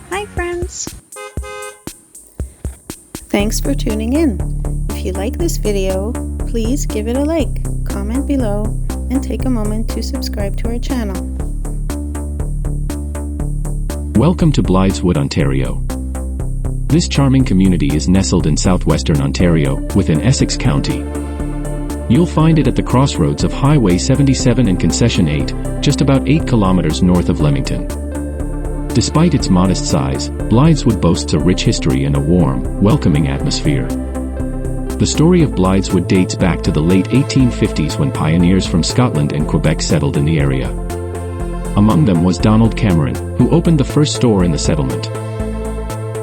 Hi friends! Thanks for tuning in. If you like this video, please give it a like, comment below, and take a moment to subscribe to our channel. Welcome to Blytheswood, Ontario. This charming community is nestled in southwestern Ontario, within Essex County. You'll find it at the crossroads of Highway 77 and Concession 8, just about 8 kilometers north of Leamington. Despite its modest size, Blytheswood boasts a rich history and a warm, welcoming atmosphere. The story of Blytheswood dates back to the late 1850s when pioneers from Scotland and Quebec settled in the area. Among them was Donald Cameron, who opened the first store in the settlement.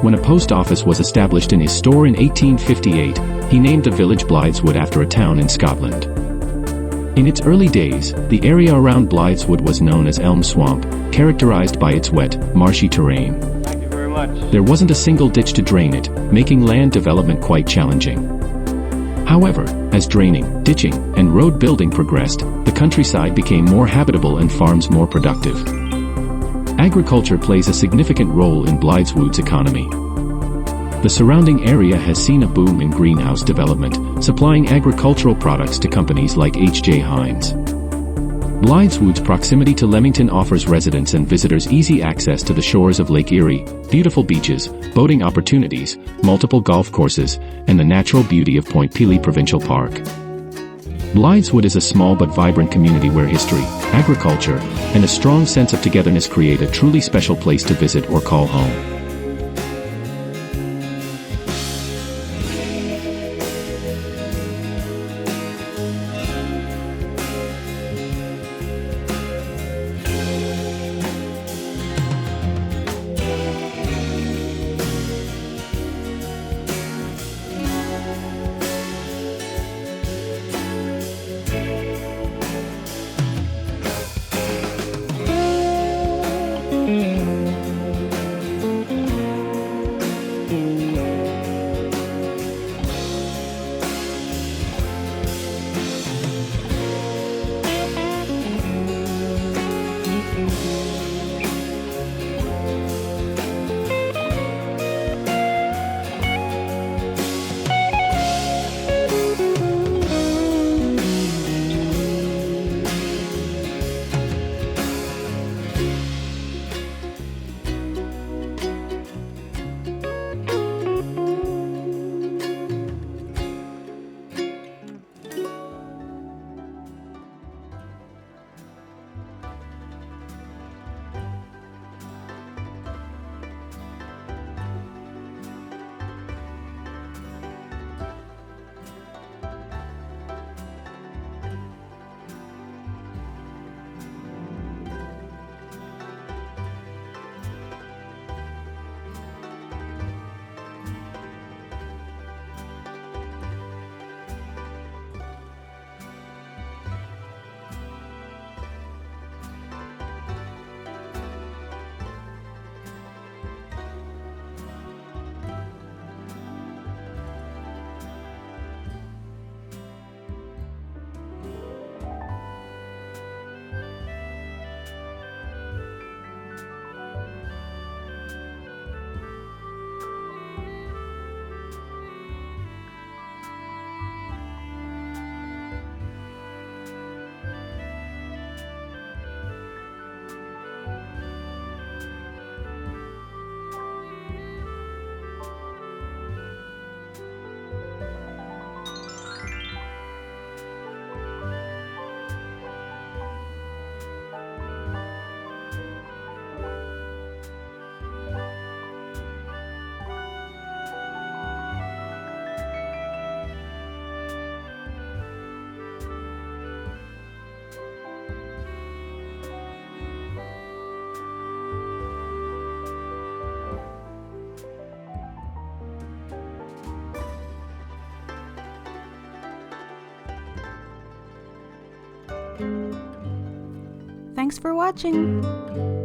When a post office was established in his store in 1858, he named the village Blytheswood after a town in Scotland. In its early days, the area around Blytheswood was known as Elm Swamp, characterized by its wet, marshy terrain. Thank you very much. There wasn't a single ditch to drain it, making land development quite challenging. However, as draining, ditching, and road building progressed, the countryside became more habitable and farms more productive. Agriculture plays a significant role in Blytheswood's economy. The surrounding area has seen a boom in greenhouse development, supplying agricultural products to companies like H.J. Heinz. Blytheswood's proximity to Leamington offers residents and visitors easy access to the shores of Lake Erie, beautiful beaches, boating opportunities, multiple golf courses, and the natural beauty of Point Pelee Provincial Park. Blytheswood is a small but vibrant community where history, agriculture, and a strong sense of togetherness create a truly special place to visit or call home. Thanks for watching!